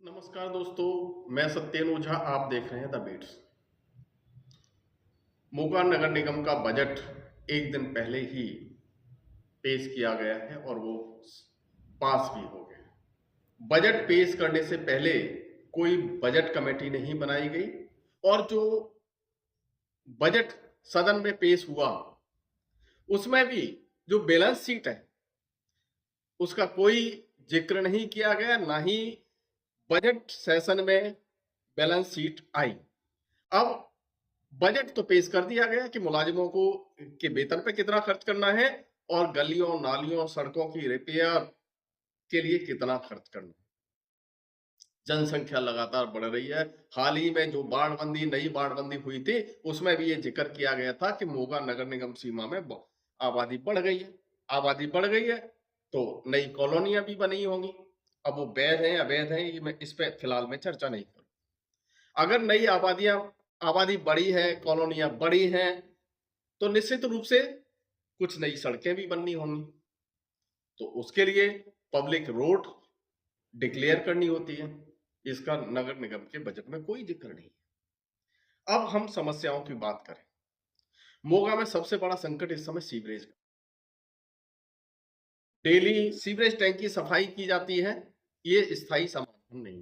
नमस्कार दोस्तों, मैं सत्येन ओझा। आप देख रहे हैं द बीट्स। मोगा नगर निगम का बजट एक दिन पहले ही पेश किया गया है और वो पास भी हो गया। बजट पेश करने से पहले कोई बजट कमेटी नहीं बनाई गई और जो बजट सदन में पेश हुआ उसमें भी जो बैलेंस शीट है उसका कोई जिक्र नहीं किया गया, ना ही बजट सेशन में बैलेंस शीट आई। अब बजट तो पेश कर दिया गया कि मुलाजिमों को के वेतन पे कितना खर्च करना है और गलियों नालियों सड़कों की रिपेयर के लिए कितना खर्च करना है। जनसंख्या लगातार बढ़ रही है। हाल ही में जो बाढ़बंदी नई बाढ़बंदी हुई थी उसमें भी ये जिक्र किया गया था कि मोगा नगर निगम सीमा में आबादी बढ़ गई है। आबादी बढ़ गई है तो नई कॉलोनियां भी बनी होंगी। अब वो वैध है अवैध है, ये मैं इस पे फिलहाल में चर्चा नहीं करूँ। अगर नई आबादी बढ़ी है, कॉलोनियां बढ़ी हैं, तो निश्चित रूप से कुछ नई सड़कें भी बननी होंगी। तो उसके लिए पब्लिक रोड डिक्लेयर करनी होती है। इसका नगर निगम के बजट में कोई जिक्र नहीं है। अब हम समस्याओं की बात करें। मोगा में सबसे बड़ा संकट इस समय सीवरेज का। डेली सीवरेज टैंक की सफाई की जाती है, ये स्थायी समाधान नहीं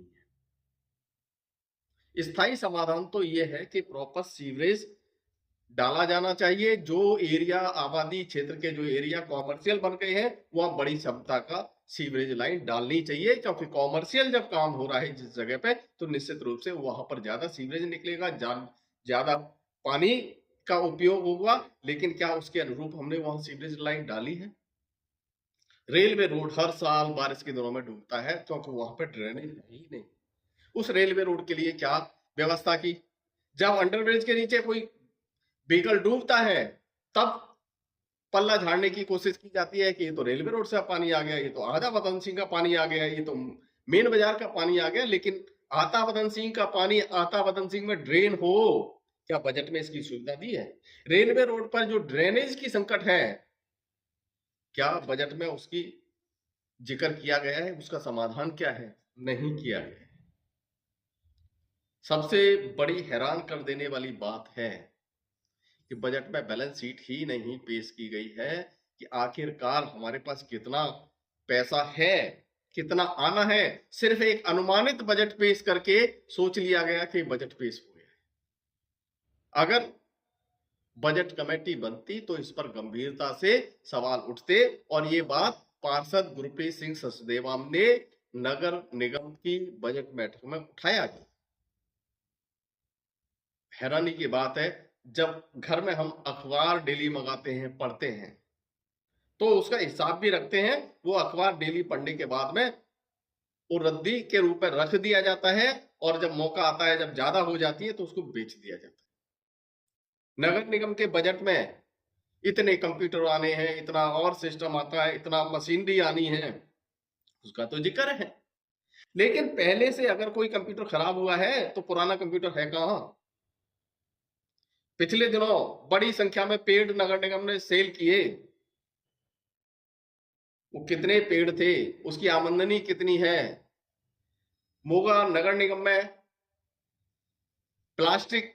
है। स्थायी समाधान तो ये है कि प्रॉपर सीवरेज डाला जाना चाहिए। जो एरिया आबादी क्षेत्र के जो एरिया कॉमर्शियल बन गए हैं वहां बड़ी क्षमता का सीवरेज लाइन डालनी चाहिए, क्योंकि कॉमर्शियल जब काम हो रहा है जिस जगह पे तो निश्चित रूप से वहां पर ज्यादा सीवरेज निकलेगा, ज्यादा पानी का उपयोग होगा। लेकिन क्या उसके अनुरूप हमने वहां सीवरेज लाइन डाली है? रेलवे रोड हर साल बारिश के दिनों में डूबता है क्योंकि वहां पर ड्रेनेज है ही नहीं। उस रेलवे रोड के लिए क्या व्यवस्था की? जब अंडरब्रिज के नीचे कोई व्हीकल डूबता है तब पल्ला झाड़ने की कोशिश की जाती है कि ये तो रेलवे रोड से पानी आ गया, ये तो आधा वतन सिंह का पानी आ गया, ये तो मेन बाजार का पानी आ गया। लेकिन आता वतन सिंह का पानी आता वतन सिंह में ड्रेन हो, क्या बजट में इसकी सुविधा दी है? रेलवे रोड पर जो ड्रेनेज की संकट है, क्या बजट में उसकी जिक्र किया गया है? उसका समाधान क्या है? नहीं किया गया है। सबसे बड़ी हैरान कर देने वाली बात है कि बजट में बैलेंस शीट ही नहीं पेश की गई है कि आखिरकार हमारे पास कितना पैसा है, कितना आना है। सिर्फ एक अनुमानित बजट पेश करके सोच लिया गया कि बजट पेश हो गया। अगर बजट कमेटी बनती तो इस पर गंभीरता से सवाल उठते और ये बात पार्षद गुरप्रीत सिंह सचदेवा ने नगर निगम की बजट बैठक में उठाया गया। हैरानी की बात है, जब घर में हम अखबार डेली मंगाते हैं, पढ़ते हैं, तो उसका हिसाब भी रखते हैं। वो अखबार डेली पढ़ने के बाद में वो रद्दी के रूप में रख दिया जाता है और जब मौका आता है, जब ज्यादा हो जाती है तो उसको बेच दिया जाता है। नगर निगम के बजट में इतने कंप्यूटर आने हैं, इतना और सिस्टम आता है, इतना मशीनरी आनी है, उसका तो जिक्र है। लेकिन पहले से अगर कोई कंप्यूटर खराब हुआ है तो पुराना कंप्यूटर है कहां? पिछले दिनों बड़ी संख्या में पेड़ नगर निगम ने सेल किए। वो कितने पेड़ थे, उसकी आमदनी कितनी है? मोगा नगर निगम में प्लास्टिक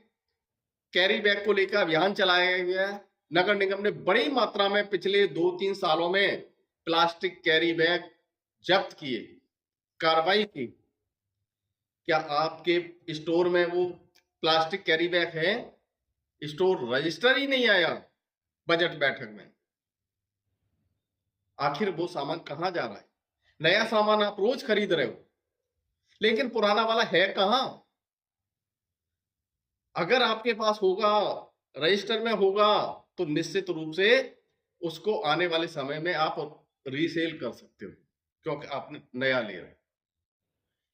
कैरी बैग को लेकर अभियान चलाया गया। नगर निगम ने बड़ी मात्रा में पिछले 2-3 सालों में प्लास्टिक कैरी बैग जब्त किए, कार्रवाई की। क्या आपके स्टोर में वो प्लास्टिक कैरी बैग है? स्टोर रजिस्टर ही नहीं आया बजट बैठक में। आखिर वो सामान कहां जा रहा है? नया सामान आप रोज खरीद रहे हो, लेकिन पुराना वाला है कहां? अगर आपके पास होगा, रजिस्टर में होगा, तो निश्चित रूप से उसको आने वाले समय में आप रीसेल कर सकते हो क्योंकि आपने नया ले रहे हो।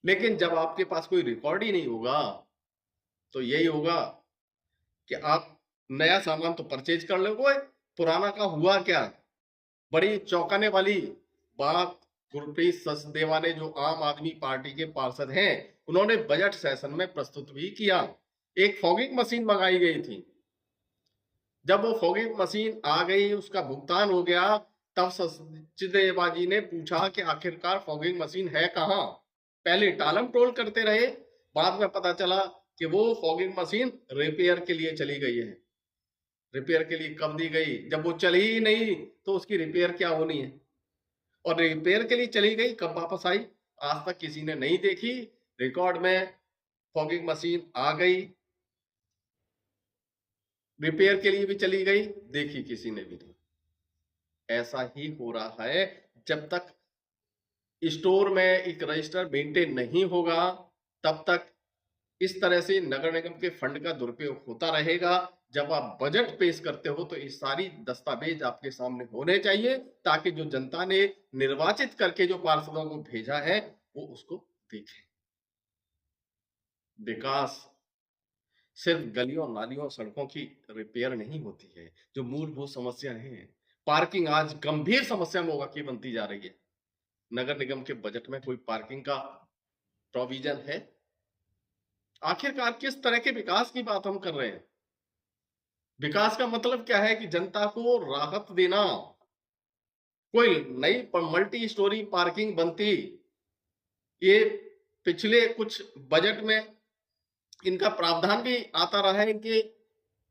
लेकिन जब आपके पास कोई रिकॉर्ड ही नहीं होगा तो यही होगा कि आप नया सामान तो परचेज कर लोगे, पुराना का हुआ क्या? बड़ी चौंकाने वाली बात गुरप्रीत सचदेवा ने, जो आम आदमी पार्टी के पार्षद हैं, उन्होंने बजट सेशन में प्रस्तुत भी किया। एक फॉगिंग मशीन मंगाई गई थी। जब वो फॉगिंग मशीन आ गई, उसका भुगतान हो गया, तब सचदेवा जी ने पूछा कि आखिरकार फॉगिंग मशीन है कहां? पहले टालम टोल करते रहे, बाद में पता चला कि वो फॉगिंग मशीन रिपेयर के लिए चली गई है। रिपेयर के लिए कब दी गई? जब वो चली ही नहीं तो उसकी रिपेयर क्या होनी है? और रिपेयर के लिए चली गई, कब वापस आई? आज तक किसी ने नहीं देखी। रिकॉर्ड में फॉगिंग मशीन आ गई, रिपेयर के लिए भी चली गई, देखी किसी ने भी नहीं। ऐसा ही हो रहा है, जब तक स्टोर में एक रजिस्टर मेंटेन नहीं होगा तब तक इस तरह से नगर निगम के फंड का दुरुपयोग होता रहेगा। जब आप बजट पेश करते हो तो ये सारी दस्तावेज आपके सामने होने चाहिए, ताकि जो जनता ने निर्वाचित करके जो पार्षदों को भेजा है वो उसको देखें। विकास सिर्फ गलियों नालियों सड़कों की रिपेयर नहीं होती है। जो मूलभूत समस्या है, पार्किंग आज गंभीर समस्या मोगा की बनती जा रही है। नगर निगम के बजट में कोई पार्किंग का प्रोविजन है? आखिरकार किस तरह के विकास की बात हम कर रहे हैं? विकास का मतलब क्या है? कि जनता को राहत देना। कोई नई मल्टी स्टोरी पार्किंग बनती, ये पिछले कुछ बजट में इनका प्रावधान भी आता रहा है, इनकी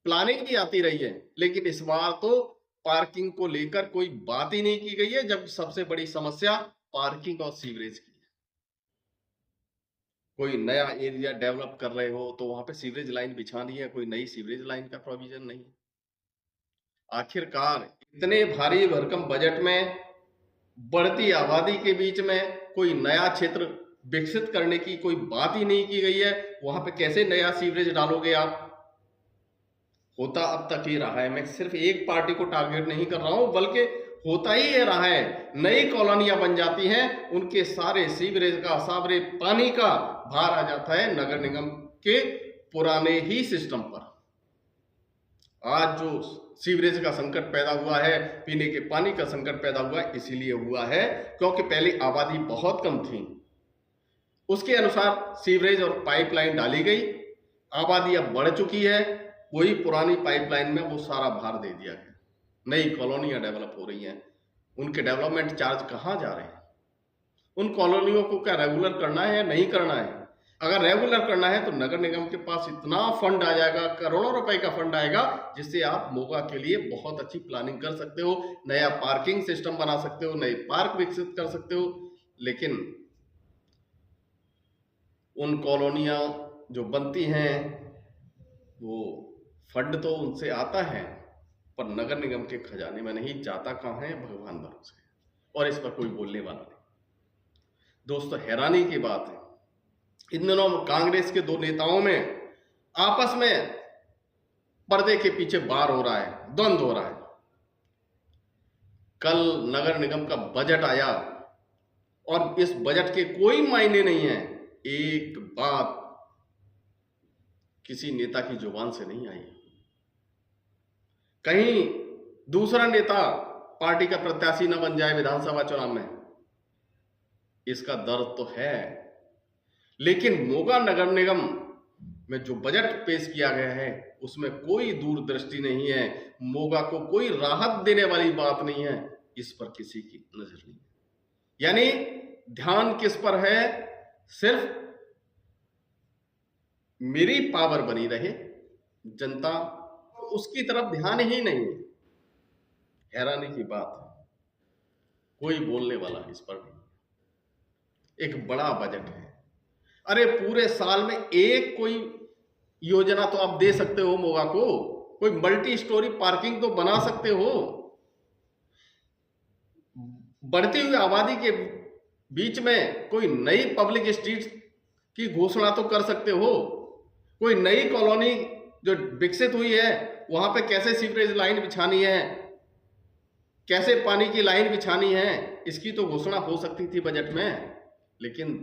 प्लानिंग भी आती रही है, लेकिन इस बार तो पार्किंग को लेकर कोई बात ही नहीं की गई है, जब सबसे बड़ी समस्या पार्किंग और सीवरेज की है। कोई नया एरिया डेवलप कर रहे हो तो वहां पे सीवरेज लाइन बिछानी है, कोई नई सीवरेज लाइन का प्रोविजन नहीं। आखिरकार इतने भारी भरकम बजट में बढ़ती आबादी के बीच में कोई नया क्षेत्र विकसित करने की कोई बात ही नहीं की गई है। वहां पे कैसे नया सीवरेज डालोगे आप? होता अब तक ही रहा है, मैं सिर्फ एक पार्टी को टारगेट नहीं कर रहा हूं, बल्कि होता ही ये रहा है। नई कॉलोनियां बन जाती हैं, उनके सारे सीवरेज का, सारे पानी का भार आ जाता है नगर निगम के पुराने ही सिस्टम पर। आज जो सीवरेज का संकट पैदा हुआ है, पीने के पानी का संकट पैदा हुआ है, इसीलिए हुआ है क्योंकि पहले आबादी बहुत कम थी, उसके अनुसार सीवरेज और पाइपलाइन डाली गई। आबादी अब बढ़ चुकी है, वही पुरानी पाइपलाइन में वो सारा भार दे दिया गया। नई कॉलोनियां डेवलप हो रही हैं, उनके डेवलपमेंट चार्ज कहां जा रहे हैं? उन कॉलोनियों को क्या रेगुलर करना है या नहीं करना है? अगर रेगुलर करना है तो नगर निगम के पास इतना फंड आ जाएगा, करोड़ों रुपए का फंड आएगा, जिससे आप मोगा के लिए बहुत अच्छी प्लानिंग कर सकते हो, नया पार्किंग सिस्टम बना सकते हो, नए पार्क विकसित कर सकते हो। लेकिन उन कॉलोनियां जो बनती हैं, वो फंड तो उनसे आता है पर नगर निगम के खजाने में नहीं जाता। कहां है? भगवान भरोसे। और इस पर कोई बोलने वाला नहीं। दोस्तों, हैरानी की बात है, इन दिनों कांग्रेस के दो नेताओं में आपस में पर्दे के पीछे वार हो रहा है, द्वंद्व हो रहा है। कल नगर निगम का बजट आया और इस बजट के कोई मायने नहीं है। एक बात किसी नेता की जुबान से नहीं आई। कहीं दूसरा नेता पार्टी का प्रत्याशी न बन जाए विधानसभा चुनाव में, इसका दर्द तो है। लेकिन मोगा नगर निगम में जो बजट पेश किया गया है उसमें कोई दूरदृष्टि नहीं है, मोगा को कोई राहत देने वाली बात नहीं है, इस पर किसी की नजर नहीं। यानी ध्यान किस पर है? सिर्फ मेरी पावर बनी रहे, जनता उसकी तरफ ध्यान ही नहीं। हैरानी की बात है, कोई बोलने वाला इस पर नहीं। एक बड़ा बजट है, अरे पूरे साल में एक कोई योजना तो आप दे सकते हो मोगा को, कोई मल्टी स्टोरी पार्किंग तो बना सकते हो। बढ़ती हुई आबादी के बीच में कोई नई पब्लिक स्ट्रीट की घोषणा तो कर सकते हो। कोई नई कॉलोनी जो विकसित हुई है वहां पे कैसे सीवरेज लाइन बिछानी है, कैसे पानी की लाइन बिछानी है, इसकी तो घोषणा हो सकती थी बजट में। लेकिन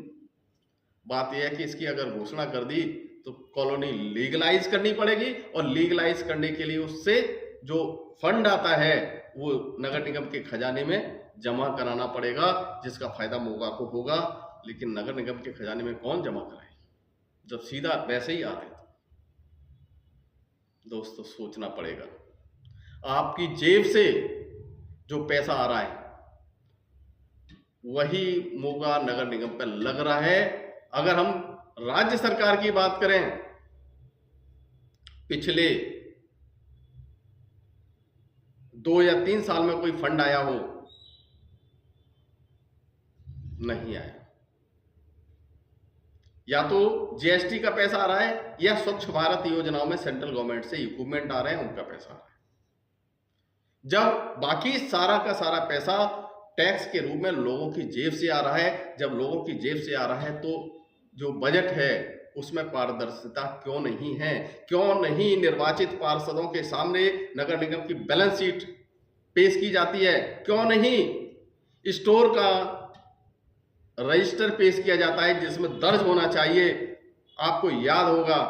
बात यह है कि इसकी अगर घोषणा कर दी तो कॉलोनी लीगलाइज करनी पड़ेगी, और लीगलाइज करने के लिए उससे जो फंड आता है वो नगर निगम के खजाने में जमा कराना पड़ेगा, जिसका फायदा मोगा को होगा। लेकिन नगर निगम के खजाने में कौन जमा कराए जब सीधा वैसे ही आते? दोस्तों, सोचना पड़ेगा। आपकी जेब से जो पैसा आ रहा है वही मोगा नगर निगम पर लग रहा है, अगर हम राज्य सरकार की बात करें, पिछले 2 या 3 साल में कोई फंड आया हो? नहीं आया। या तो जीएसटी का पैसा आ रहा है या स्वच्छ भारत योजनाओं में सेंट्रल गवर्नमेंट से इक्विपमेंट आ रहे हैं, उनका पैसा आ रहा है। जब बाकी सारा का सारा पैसा टैक्स के रूप में लोगों की जेब से आ रहा है, जब लोगों की जेब से आ रहा है, तो जो बजट है उसमें पारदर्शिता क्यों नहीं है? क्यों नहीं निर्वाचित पार्षदों के सामने नगर निगम की बैलेंस शीट पेश की जाती है? क्यों नहीं स्टोर का रजिस्टर पेश किया जाता है जिसमें दर्ज होना चाहिए? आपको याद होगा,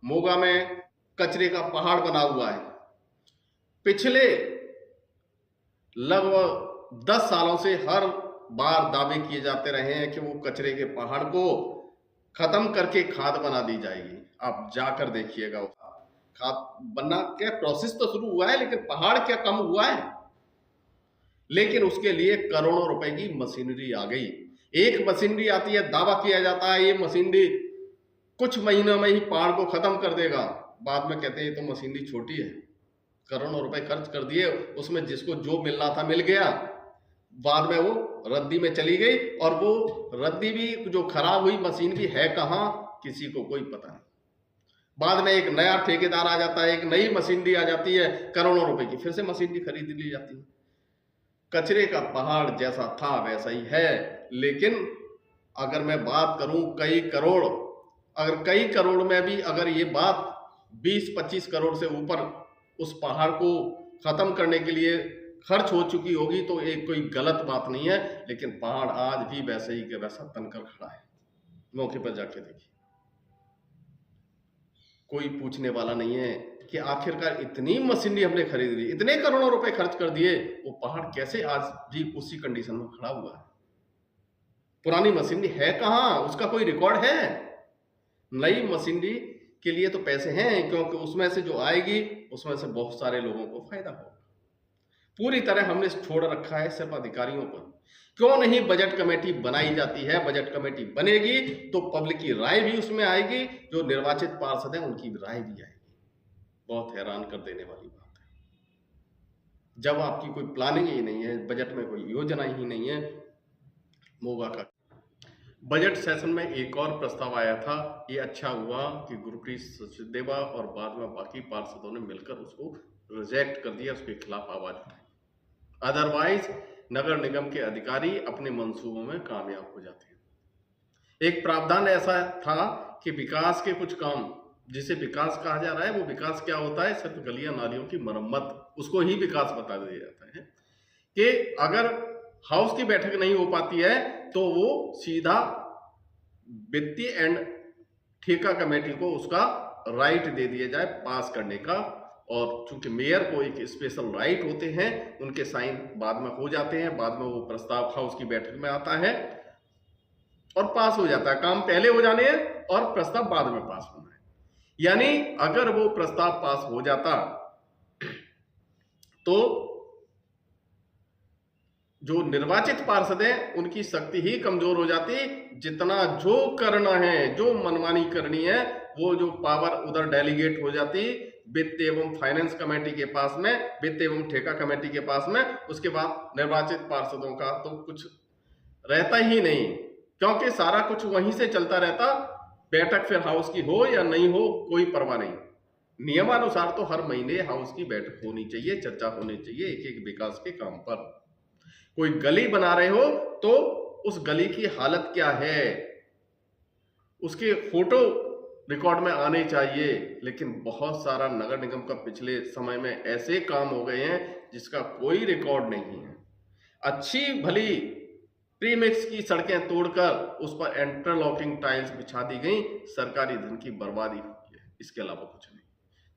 मोगा में कचरे का पहाड़ बना हुआ है। पिछले लगभग 10 सालों से हर बार दावे किए जाते रहे हैं कि वो कचरे के पहाड़ को खत्म करके खाद बना दी जाएगी। आप जाकर देखिएगा, खाद बनना क्या प्रोसेस तो शुरू हुआ है, लेकिन पहाड़ क्या कम हुआ है? लेकिन उसके लिए करोड़ों रुपए की मशीनरी आ गई। एक मशीनरी आती है, दावा किया जाता है ये मशीनरी कुछ महीनों में ही पहाड़ को खत्म कर देगा। बाद में कहते हैं ये तो मशीनरी छोटी है। करोड़ों रुपए खर्च कर दिए, उसमें जिसको जो मिलना था मिल गया, बाद में वो रद्दी में चली गई, और वो रद्दी भी जो खराब हुई मशीन भी है कहां, किसी को कोई पता नहीं। बाद में एक नया ठेकेदार आ जाता है, एक नई मशीनरी आ जाती है करोड़ों रुपए की, फिर से मशीनरी खरीद ली जाती है। कचरे का पहाड़ जैसा था वैसा ही है। लेकिन अगर मैं बात करूं कई करोड़, अगर कई करोड़ में भी अगर ये बात 20-25 करोड़ से ऊपर उस पहाड़ को खत्म करने के लिए खर्च हो चुकी होगी तो एक कोई गलत बात नहीं है। लेकिन पहाड़ आज भी वैसे ही के वैसा तनकर खड़ा है। मौके पर जाके देखिए, कोई पूछने वाला नहीं है कि आखिरकार इतनी मशीनरी हमने खरीद ली, इतने करोड़ों रुपए खर्च कर दिए, वो पहाड़ कैसे आज भी उसी कंडीशन में खड़ा हुआ है? पुरानी मशीनरी है कहां? उसका कोई रिकॉर्ड है? नई मशीनरी के लिए तो पैसे हैं, क्योंकि उसमें से जो आएगी उसमें से बहुत सारे लोगों को फायदा होगा। पूरी तरह हमने छोड़ रखा है सिर्फ अधिकारियों पर। क्यों नहीं बजट कमेटी बनाई जाती है? बजट कमेटी बनेगी तो पब्लिक की राय भी उसमें आएगी, जो निर्वाचित पार्षद हैं उनकी राय भी आएगी। बहुत हैरान कर देने वाली बात है, जब आपकी कोई प्लानिंग ही नहीं है, बजट में कोई योजना ही नहीं है। मोगा का बजट सेशन में एक और प्रस्ताव आया था, ये अच्छा हुआ कि गुरप्रीत सचदेवा और बाद में बाकी पार्षदों ने मिलकर उसको रिजेक्ट कर दिया, उसके खिलाफ आवाज उठाई। अदरवाइज नगर निगम के अधिकारी अपने मंसूबों में कामयाब हो जाते हैं। एक प्रावधान ऐसा था कि विकास के कुछ काम, जिसे विकास कहा जा रहा है, वो विकास क्या होता है? सिर्फ गलियां नालियों की मरम्मत, उसको ही विकास बता दिया जाता है। कि अगर हाउस की बैठक नहीं हो पाती है तो वो सीधा वित्तीय एंड ठेका कमेटी को उसका राइट दे दिया जाए पास करने का। और चूंकि मेयर को एक स्पेशल राइट होते हैं, उनके साइन बाद में हो जाते हैं, बाद में वो प्रस्ताव हाउस की बैठक में आता है और पास हो जाता है। काम पहले हो जाने हैं और प्रस्ताव बाद में पास होना है। यानी अगर वो प्रस्ताव पास हो जाता तो जो निर्वाचित पार्षद हैं उनकी शक्ति ही कमजोर हो जाती। जितना जो करना है, जो मनमानी करनी है, वो जो पावर उधर डेलीगेट हो जाती वित्त एवं फाइनेंस कमेटी के पास में, वित्त एवं ठेका कमेटी के पास में। उसके बाद निर्वाचित पार्षदों का तो कुछ रहता ही नहीं, क्योंकि सारा कुछ वहीं से चलता रहता। बैठक फिर हाउस की हो या नहीं हो, कोई परवाह नहीं। नियमानुसार तो हर महीने हाउस की बैठक होनी चाहिए, चर्चा होनी चाहिए एक एक विकास के काम पर। कोई गली बना रहे हो तो उस गली की हालत क्या है, उसके फोटो रिकॉर्ड में आने चाहिए। लेकिन बहुत सारा नगर निगम का पिछले समय में ऐसे काम हो गए हैं जिसका कोई रिकॉर्ड नहीं है। अच्छी भली प्रीमिक्स की सड़कें तोड़कर उस पर इंटरलॉकिंग टाइल्स बिछा दी गई, सरकारी धन की बर्बादी हुई है, इसके अलावा कुछ नहीं।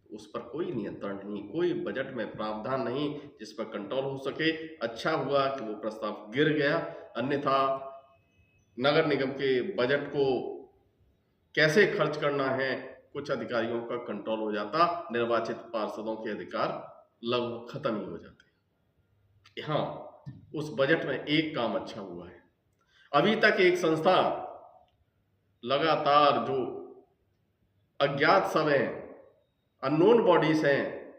उस पर कोई नियंत्रण नहीं, कोई बजट में प्रावधान नहीं जिस पर कंट्रोल हो सके। अच्छा हुआ कि वो प्रस्ताव गिर गया, अन्यथा नगर निगम के बजट को कैसे खर्च करना है कुछ अधिकारियों का कंट्रोल हो जाता, निर्वाचित पार्षदों के अधिकार लगभग खत्म ही हो जाते। हाँ, उस बजट में एक काम अच्छा हुआ है। अभी तक एक संस्था लगातार जो अज्ञात सब हैं, अननोन बॉडीज हैं,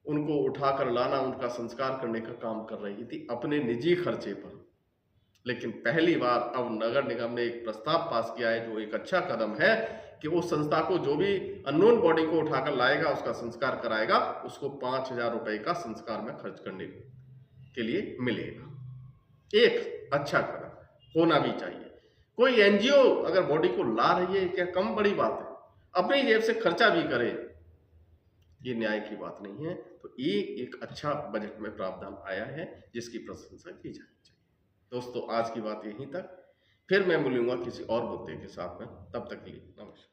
उनको उठाकर लाना, उनका संस्कार करने का काम कर रही थी अपने निजी खर्चे पर। लेकिन पहली बार अब नगर निगम ने एक प्रस्ताव पास किया है, जो एक अच्छा कदम है, कि उस संस्था को जो भी अननोन बॉडी को उठाकर लाएगा, उसका संस्कार कराएगा, उसको 5,000 रुपए का संस्कार में खर्च करने के लिए मिलेगा। एक अच्छा कदम होना भी चाहिए। कोई एनजीओ अगर बॉडी को ला रही है, क्या कम बड़ी बात है? अपनी जेब से खर्चा भी करे, ये न्याय की बात नहीं है। तो ये एक अच्छा बजट में प्रावधान आया है, जिसकी प्रशंसा की जानी चाहिए। दोस्तों, आज की बात यहीं तक। फिर मैं मिलूंगा किसी और मुद्दे के साथ में। तब तक के लिए नमस्कार।